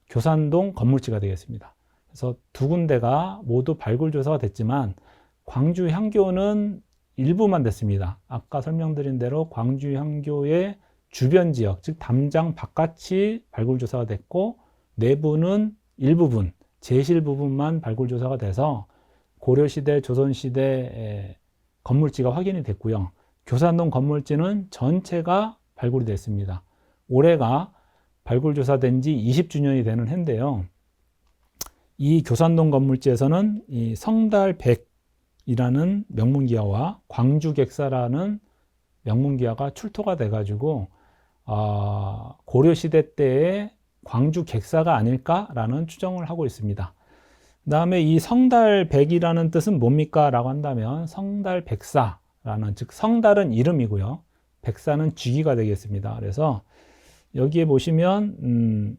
교산동 건물지가 되겠습니다. 그래서 두 군데가 모두 발굴조사가 됐지만 광주 향교는 일부만 됐습니다. 아까 설명드린 대로 광주 향교의 주변 지역, 즉 담장 바깥이 발굴조사가 됐고 내부는 일부분, 제실 부분만 발굴조사가 돼서 고려시대, 조선시대 건물지가 확인이 됐고요. 교산동 건물지는 전체가 발굴이 됐습니다. 올해가 발굴조사된 지 20주년이 되는 해인데요. 이 교산동 건물지에서는 이 성달백이라는 명문기와와 광주객사라는 명문기와가 출토가 돼가지고 고려시대 때의 광주객사가 아닐까라는 추정을 하고 있습니다. 그 다음에 이 성달백이라는 뜻은 뭡니까? 라고 한다면 성달백사라는, 즉 성달은 이름이고요. 백사는 쥐기가 되겠습니다. 그래서 여기에 보시면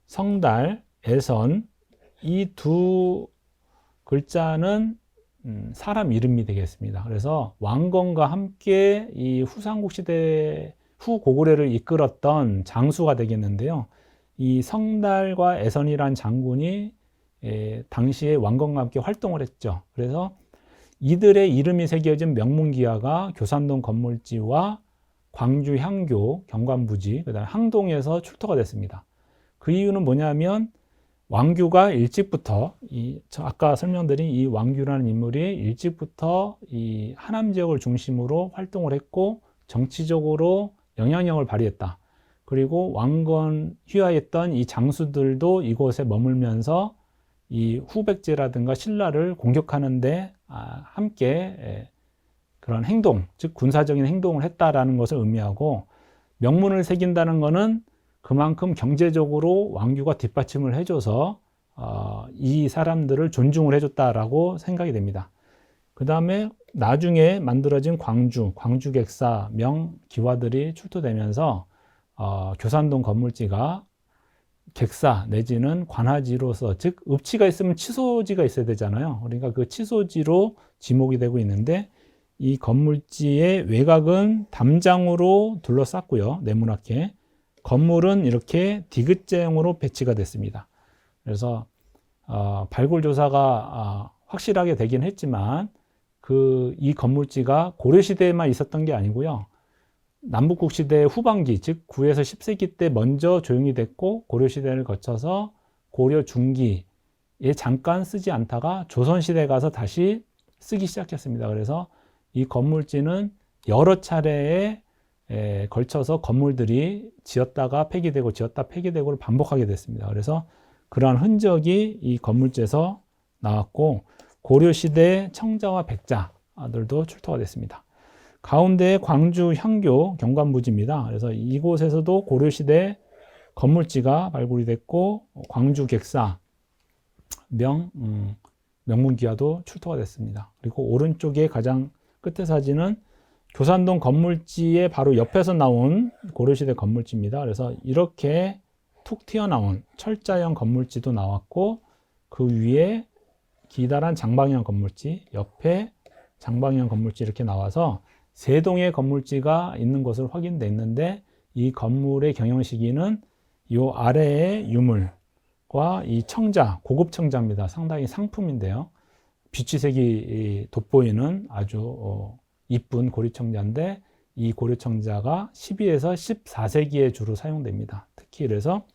성달, 애선 이 두 글자는 사람 이름이 되겠습니다. 그래서 왕건과 함께 이 후삼국 시대 후고구려를 이끌었던 장수가 되겠는데요. 이 성달과 애선이란 장군이 당시에 왕건과 함께 활동을 했죠. 그래서 이들의 이름이 새겨진 명문기와가 교산동 건물지와 광주 향교 경관부지, 그다음 항동에서 출토가 됐습니다. 그 이유는 뭐냐면 왕규가 일찍부터 아까 설명드린 이 왕규라는 인물이 일찍부터 이 하남 지역을 중심으로 활동을 했고 정치적으로 영향력을 발휘했다. 그리고 왕건 휘하했던 이 장수들도 이곳에 머물면서 이 후백제라든가 신라를 공격하는데 함께 그런 행동, 즉 군사적인 행동을 했다라는 것을 의미하고, 명문을 새긴다는 것은 그만큼 경제적으로 왕규가 뒷받침을 해줘서 이 사람들을 존중을 해줬다라고 생각이 됩니다. 그 다음에 나중에 만들어진 광주객사 명기와들이 출토되면서 교산동 건물지가 객사 내지는 관하지로서, 즉 읍지가 있으면 치소지가 있어야 되잖아요. 그러니까 그 치소지로 지목이 되고 있는데, 이 건물지의 외곽은 담장으로 둘러쌌고요. 네모나게. 건물은 이렇게 디귿자형으로 배치가 됐습니다. 그래서 발굴조사가 확실하게 되긴 했지만 이 건물지가 고려시대에만 있었던 게 아니고요. 남북국 시대 후반기, 즉 9에서 10세기 때 먼저 조용히 됐고 고려시대를 거쳐서 고려 중기에 잠깐 쓰지 않다가 조선시대에 가서 다시 쓰기 시작했습니다. 그래서 이 건물지는 여러 차례에 걸쳐서 건물들이 지었다가 폐기되고 지었다 폐기되고를 반복하게 됐습니다. 그래서 그러한 흔적이 이 건물지에서 나왔고, 고려시대 청자와 백자들도 출토가 됐습니다. 가운데 광주 향교 경관부지입니다. 그래서 이곳에서도 고려시대 건물지가 발굴이 됐고 광주 객사 명문기와도 출토가 됐습니다. 그리고 오른쪽에 가장 끝에 사진은 교산동 건물지의 바로 옆에서 나온 고려시대 건물지입니다. 그래서 이렇게 툭 튀어나온 철자형 건물지도 나왔고 그 위에 기다란 장방형 건물지, 옆에 장방형 건물지 이렇게 나와서 세 동의 건물지가 있는 것으로 확인됐는데 이 건물의 경영 시기는 이 아래의 유물과 이 청자, 고급 청자입니다. 상당히 상품인데요. 빛취색이 돋보이는 아주 이쁜 고리청자인데 이 고리청자가 12에서 14세기에 주로 사용됩니다. 특히 그래서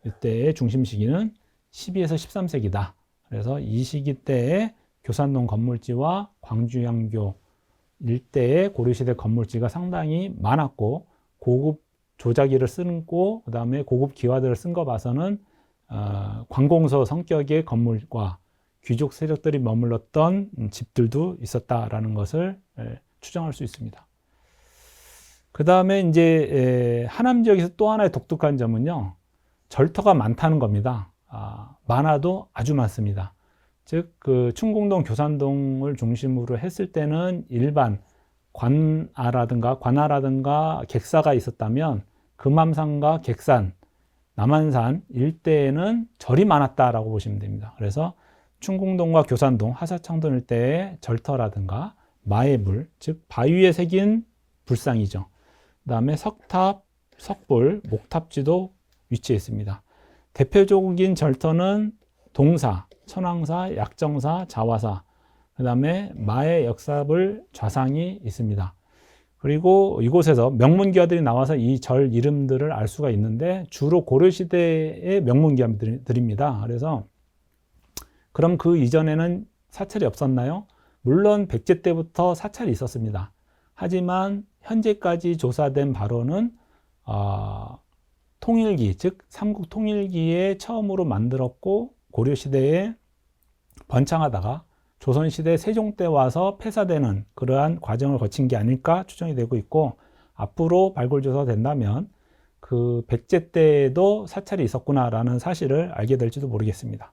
이때의 중심 시기는 12에서 13세기다. 그래서 이 시기 때에 교산동 건물지와 광주양교 일대의 고려시대 건물지가 상당히 많았고 고급 조자기를 쓰고 그다음에 고급 기와들을 쓴 거 봐서는 관공서 성격의 건물과 귀족 세력들이 머물렀던 집들도 있었다라는 것을 추정할 수 있습니다. 그 다음에 이제 하남 지역에서 또 하나의 독특한 점은요, 절터가 많다는 겁니다. 많아도 아주 많습니다. 즉, 그 충궁동, 교산동을 중심으로 했을 때는 일반 관아라든가 객사가 있었다면 금암산과 객산, 남한산 일대에는 절이 많았다라고 보시면 됩니다. 그래서 충궁동과 교산동, 하사창동 일대의 절터라든가 마애불, 즉 바위에 새긴 불상이죠. 그 다음에 석탑, 석불, 목탑지도 위치해 있습니다. 대표적인 절터는 동사, 천왕사, 약정사, 자화사, 그 다음에 마의 역사불 좌상이 있습니다. 그리고 이곳에서 명문기와들이 나와서 이 절 이름들을 알 수가 있는데 주로 고려시대의 명문기와들입니다. 그래서 그럼 그 이전에는 사찰이 없었나요? 물론 백제 때부터 사찰이 있었습니다. 하지만 현재까지 조사된 바로는 통일기, 즉 삼국 통일기에 처음으로 만들었고 고려시대에 번창하다가 조선시대 세종 때 와서 폐사되는 그러한 과정을 거친 게 아닐까 추정이 되고 있고, 앞으로 발굴조사가 된다면 그 백제 때에도 사찰이 있었구나라는 사실을 알게 될지도 모르겠습니다.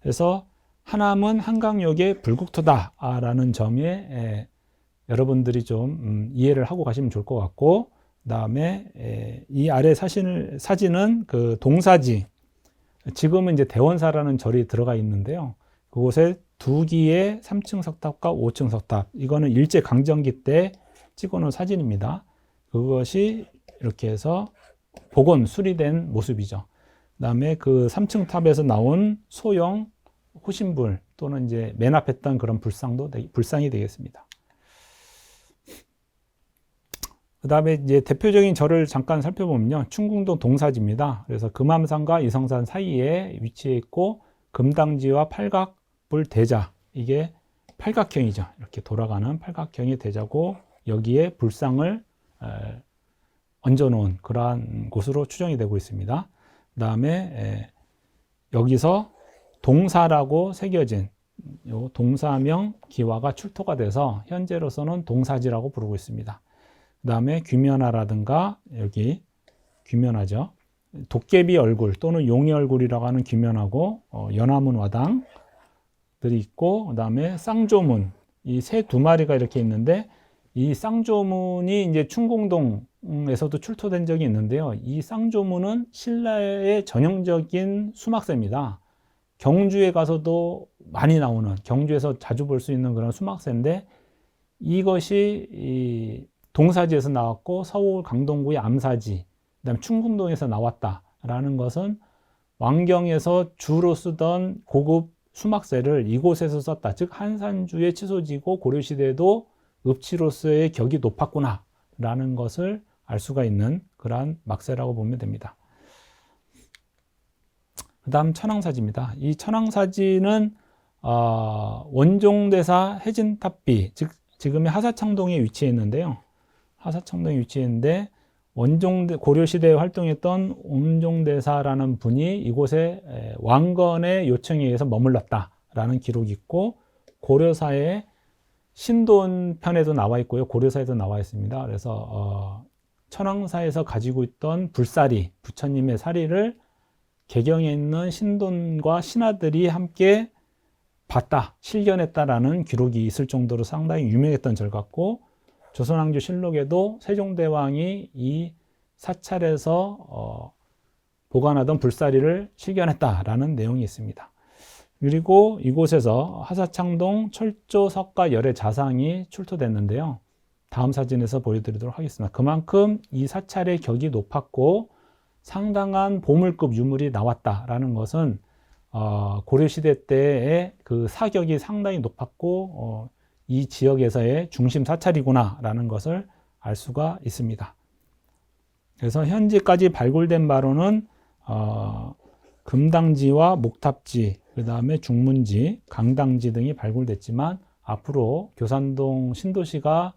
그래서 하남은 한강역의 불국토다라는 점에 여러분들이 좀 이해를 하고 가시면 좋을 것 같고, 그 다음에 이 아래 사진은 그 동사지, 지금은 이제 대원사라는 절이 들어가 있는데요. 그곳에 2기의 3층 석탑과 5층 석탑, 이거는 일제강점기 때 찍어놓은 사진입니다. 그것이 이렇게 해서 복원, 수리된 모습이죠. 그 다음에 그 3층 탑에서 나온 소형 호신불 또는 이제 맨 앞에 있던 그런 불상이 되겠습니다. 그 다음에 이제 대표적인 절을 잠깐 살펴보면요. 충궁동 동사지입니다. 그래서 금암산과 이성산 사이에 위치해 있고, 금당지와 팔각불 대자, 이게 팔각형이죠. 이렇게 돌아가는 팔각형의 대자고, 여기에 불상을 얹어놓은 그러한 곳으로 추정이 되고 있습니다. 그 다음에 여기서 동사라고 새겨진 요 동사명 기와가 출토가 돼서 현재로서는 동사지라고 부르고 있습니다. 그 다음에 귀면화라든가, 여기 귀면화죠. 도깨비 얼굴 또는 용의 얼굴이라고 하는 귀면하고 연화문 와당들이 있고, 그 다음에 쌍조문, 이 새 2마리가 이렇게 있는데, 이 쌍조문이 이제 충궁동에서도 출토된 적이 있는데요. 이 쌍조문은 신라의 전형적인 수막새입니다. 경주에 가서도 많이 나오는, 경주에서 자주 볼 수 있는 그런 수막새인데, 이것이 이 동사지에서 나왔고 서울 강동구의 암사지, 그다음 충궁동에서 나왔다라는 것은 왕경에서 주로 쓰던 고급 수막새를 이곳에서 썼다. 즉 한산주의 치소지고 고려시대에도 읍지로서의 격이 높았구나라는 것을 알 수가 있는 그러한 막새라고 보면 됩니다. 그 다음 천왕사지입니다. 이 천왕사지는 원종대사 해진탑비, 즉 지금의 하사창동에 위치해 있는데요. 하사창동에 위치해 있는데, 고려시대에 활동했던 원종대사라는 분이 이곳에 왕건의 요청에 의해서 머물렀다라는 기록이 있고, 고려사의 신돈 편에도 나와 있고요. 고려사에도 나와 있습니다. 그래서 천황사에서 가지고 있던 불사리, 부처님의 사리를 개경에 있는 신돈과 신하들이 함께 봤다, 실견했다라는 기록이 있을 정도로 상당히 유명했던 절 같고, 조선왕조 실록에도 세종대왕이 이 사찰에서 보관하던 불사리를 실견했다라는 내용이 있습니다. 그리고 이곳에서 하사창동 철조 석가 열의 자상이 출토됐는데요. 다음 사진에서 보여드리도록 하겠습니다. 그만큼 이 사찰의 격이 높았고 상당한 보물급 유물이 나왔다라는 것은 고려시대 때의 그 사격이 상당히 높았고 이 지역에서의 중심 사찰이구나라는 것을 알 수가 있습니다. 그래서 현재까지 발굴된 바로는 금당지와 목탑지, 그 다음에 중문지, 강당지 등이 발굴됐지만 앞으로 교산 신도시가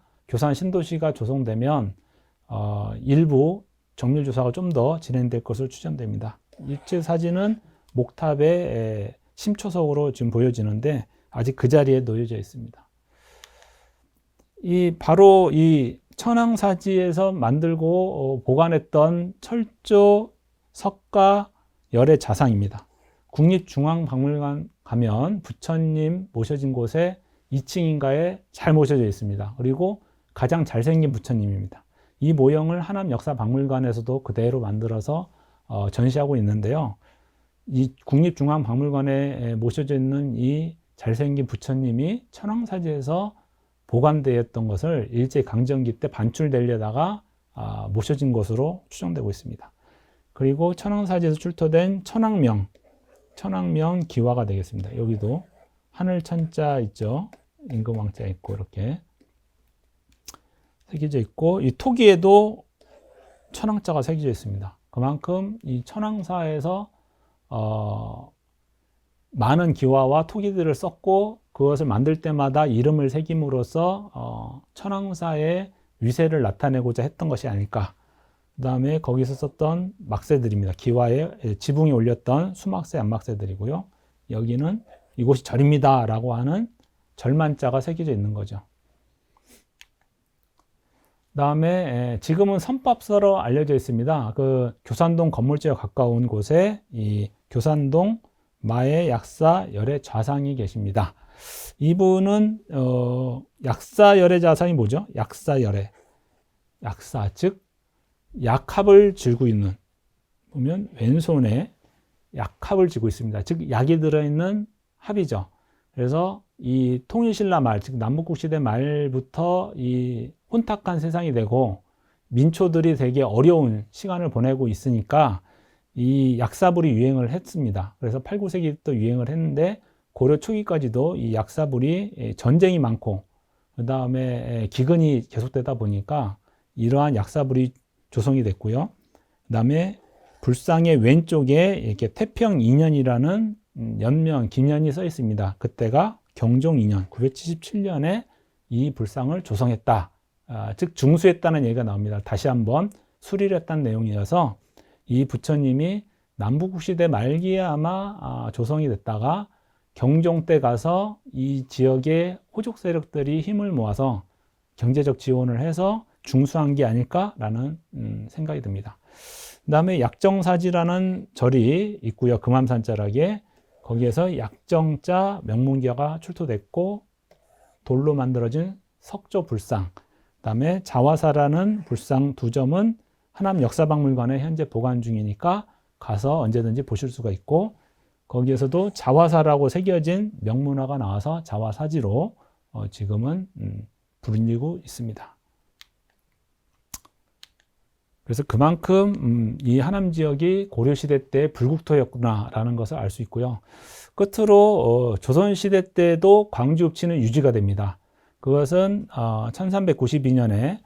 조성되면 일부 정밀 조사가 좀 더 진행될 것으로 추정됩니다. 일제 사진은 목탑의 심초석으로 지금 보여지는데 아직 그 자리에 놓여져 있습니다. 바로 이 천황사지에서 만들고 보관했던 철조 석가 열의 자상입니다. 국립중앙박물관 가면 부처님 모셔진 곳에 2층인가에 잘 모셔져 있습니다. 그리고 가장 잘생긴 부처님입니다. 이 모형을 하남역사박물관에서도 그대로 만들어서 전시하고 있는데요. 이 국립중앙박물관에 모셔져 있는 이 잘생긴 부처님이 천황사지에서 보관되었던 것을 일제강점기 때 반출되려다가 모셔진 것으로 추정되고 있습니다. 그리고 천황사지에서 출토된 천황명 기와가 되겠습니다. 여기도 하늘천자 있죠. 임금왕자 있고 이렇게 새겨져 있고, 이 토기에도 천황자가 새겨져 있습니다. 그만큼 이 천황사에서 많은 기와와 토기들을 썼고 그것을 만들 때마다 이름을 새김으로써 천황사의 위세를 나타내고자 했던 것이 아닐까. 그 다음에 거기서 썼던 막새들입니다. 기와에 지붕에 올렸던 수막새, 안막새들이고요. 여기는 이곳이 절입니다 라고 하는 절만자가 새겨져 있는 거죠. 그 다음에 지금은 선법서로 알려져 있습니다. 그 교산동 건물지와 가까운 곳에 이 교산동 마의 약사 열의 좌상이 계십니다. 이분은 약사열의 좌상이 뭐죠? 약사열의 약사, 즉 약합을 쥐고 있는, 보면 왼손에 약합을 쥐고 있습니다. 즉 약이 들어있는 합이죠. 그래서 이 통일신라 말, 즉 남북국 시대 말부터 이 혼탁한 세상이 되고 민초들이 되게 어려운 시간을 보내고 있으니까 이 약사불이 유행을 했습니다. 그래서 8, 9세기 또 유행을 했는데 고려 초기까지도 이 약사불이 전쟁이 많고 그 다음에 기근이 계속되다 보니까 이러한 약사불이 조성이 됐고요. 그 다음에 불상의 왼쪽에 이렇게 태평 2년이라는 연명, 기년이 써 있습니다. 그때가 경종 2년, 977년에 이 불상을 조성했다. 즉 중수했다는 얘기가 나옵니다. 다시 한번 수리를 했다는 내용이어서 이 부처님이 남북국 시대 말기에 아마 조성이 됐다가 경종 때 가서 이 지역의 호족 세력들이 힘을 모아서 경제적 지원을 해서 중수한 게 아닐까라는 생각이 듭니다. 그 다음에 약정사지라는 절이 있고요. 금암산 자락에 거기에서 약정자 명문기화가 출토됐고 돌로 만들어진 석조 불상, 그 다음에 자화사라는 불상 2점은 하남역사박물관에 현재 보관 중이니까 가서 언제든지 보실 수가 있고, 거기에서도 자화사라고 새겨진 명문화가 나와서 자화사지로 지금은 불리고 있습니다. 그래서 그만큼 이 하남 지역이 고려시대 때 불국토였구나라는 것을 알 수 있고요. 끝으로 조선시대 때도 광주읍치는 유지가 됩니다. 그것은 1392년에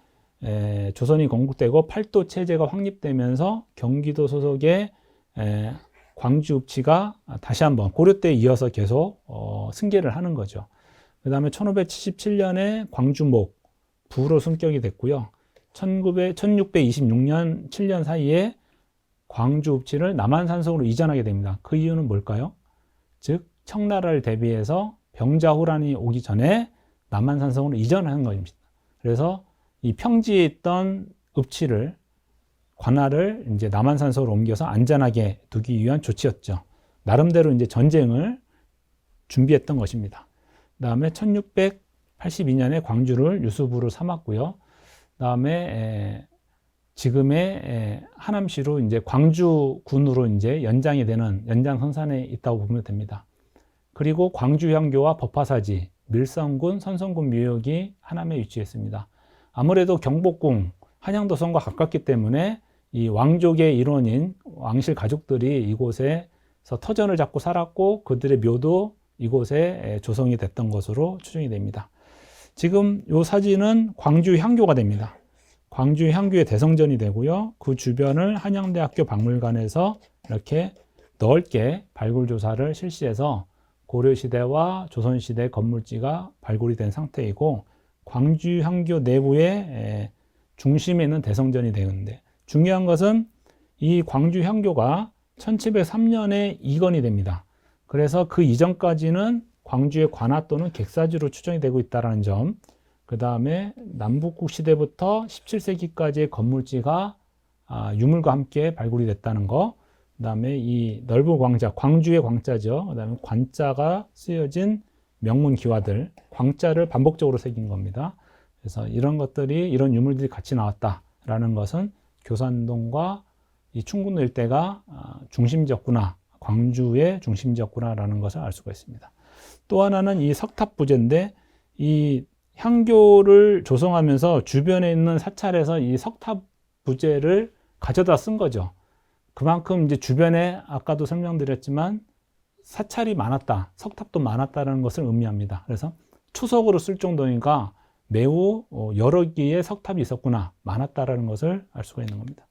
조선이 건국되고 팔도 체제가 확립되면서 경기도 소속의 광주읍치가 다시 한번 고려 때에 이어서 계속 승계를 하는 거죠. 그 다음에 1577년에 광주목 부로 승격이 됐고요. 1626년 7년 사이에 광주읍치를 남한산성으로 이전하게 됩니다. 그 이유는 뭘까요? 즉 청나라를 대비해서 병자호란이 오기 전에 남한산성으로 이전하는 것입니다. 그래서 이 평지에 있던 읍치를 관할을 이제 남한산성으로 옮겨서 안전하게 두기 위한 조치였죠. 나름대로 이제 전쟁을 준비했던 것입니다. 그다음에 1682년에 광주를 유수부로 삼았고요. 그다음에 지금의 하남시로 이제 광주군으로 이제 연장이 되는 연장선산에 있다고 보면 됩니다. 그리고 광주향교와 법화사지, 밀성군, 선성군 묘역이 하남에 위치했습니다. 아무래도 경복궁, 한양도성과 가깝기 때문에 이 왕족의 일원인 왕실 가족들이 이곳에서 터전을 잡고 살았고 그들의 묘도 이곳에 조성이 됐던 것으로 추정이 됩니다. 지금 이 사진은 광주 향교가 됩니다. 광주 향교의 대성전이 되고요. 그 주변을 한양대학교 박물관에서 이렇게 넓게 발굴 조사를 실시해서 고려시대와 조선시대 건물지가 발굴이 된 상태이고 광주 향교 내부에 중심에 있는 대성전이 되는데 중요한 것은 이 광주 향교가 1703년에 이건이 됩니다. 그래서 그 이전까지는 광주의 관아 또는 객사지로 추정이 되고 있다는 점, 그 다음에 남북국 시대부터 17세기까지의 건물지가 유물과 함께 발굴이 됐다는 거, 그 다음에 이 넓은 광자, 광주의 광자죠. 그 다음에 관자가 쓰여진 명문 기와들, 광자를 반복적으로 새긴 겁니다. 그래서 이런 것들이, 이런 유물들이 같이 나왔다라는 것은 교산동과 이 충군도 일대가 중심지였구나, 광주의 중심지였구나라는 것을 알 수가 있습니다. 또 하나는 이 석탑부재인데, 이 향교를 조성하면서 주변에 있는 사찰에서 이 석탑부재를 가져다 쓴 거죠. 그만큼 이제 주변에 아까도 설명드렸지만 사찰이 많았다, 석탑도 많았다는 것을 의미합니다. 그래서 추석으로 쓸 정도니까 매우 여러 개의 석탑이 있었구나, 많았다라는 것을 알 수가 있는 겁니다.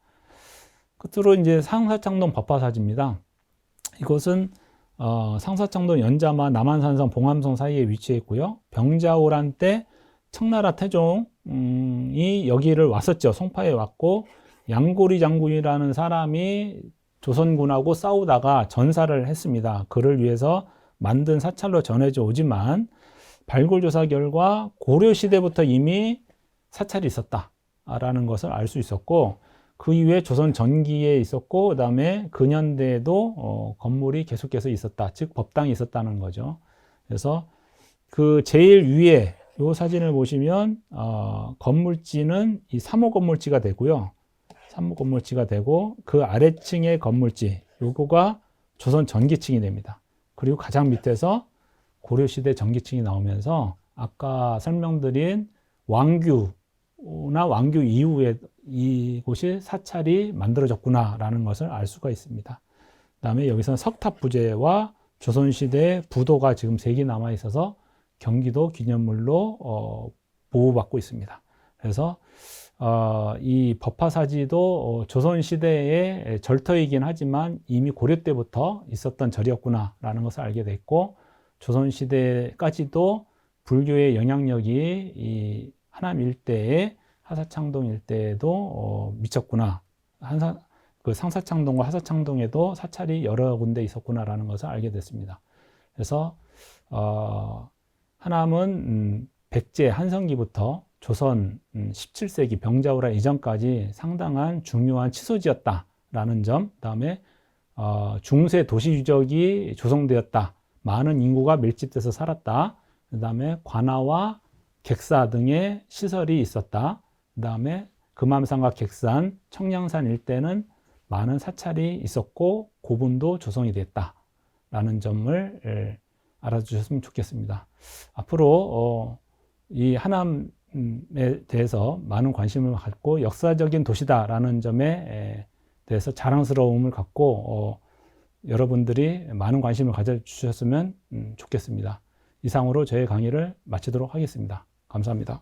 끝으로 이제 상사창동 법화사지입니다. 이곳은 상사창동 연자마 남한산성 봉암성 사이에 위치해 있고요. 병자호란 때 청나라 태종이 여기를 왔었죠. 송파에 왔고 양고리 장군이라는 사람이 조선군하고 싸우다가 전사를 했습니다. 그를 위해서 만든 사찰로 전해져 오지만 발굴조사 결과 고려시대부터 이미 사찰이 있었다라는 것을 알 수 있었고 그 이후에 조선 전기에 있었고 그 다음에 근현대에도 건물이 계속해서 있었다. 즉 법당이 있었다는 거죠. 그래서 그 제일 위에 이 사진을 보시면 건물지는 이 3호 건물지가 되고요. 3호 건물지가 되고 그 아래층의 건물지 요거가 조선 전기층이 됩니다. 그리고 가장 밑에서 고려시대 전기층이 나오면서 아까 설명드린 왕규나 왕규 이후에 이곳이 사찰이 만들어졌구나라는 것을 알 수가 있습니다. 그 다음에 여기서는 석탑부재와 조선시대 부도가 지금 3개 남아 있어서 경기도 기념물로 보호받고 있습니다. 그래서 이 법화사지도 조선시대의 절터이긴 하지만 이미 고려 때부터 있었던 절이었구나라는 것을 알게 됐고 조선시대까지도 불교의 영향력이 이 하남 일대에 하사창동 일대에도 미쳤구나. 그 상사창동과 하사창동에도 사찰이 여러 군데 있었구나라는 것을 알게 됐습니다. 그래서 하남은 백제 한성기부터 조선 17세기 병자호란 이전까지 상당한 중요한 치소지였다라는 점, 그다음에 중세 도시 유적이 조성되었다. 많은 인구가 밀집돼서 살았다. 그다음에 관아와 객사 등의 시설이 있었다. 그다음에 금암산과 객산, 청량산 일대는 많은 사찰이 있었고 고분도 조성이 됐다라는 점을 알아주셨으면 좋겠습니다. 앞으로 이 하남에 대해서 많은 관심을 갖고 역사적인 도시다라는 점에 대해서 자랑스러움을 갖고 여러분들이 많은 관심을 가져주셨으면 좋겠습니다. 이상으로 저의 강의를 마치도록 하겠습니다. 감사합니다.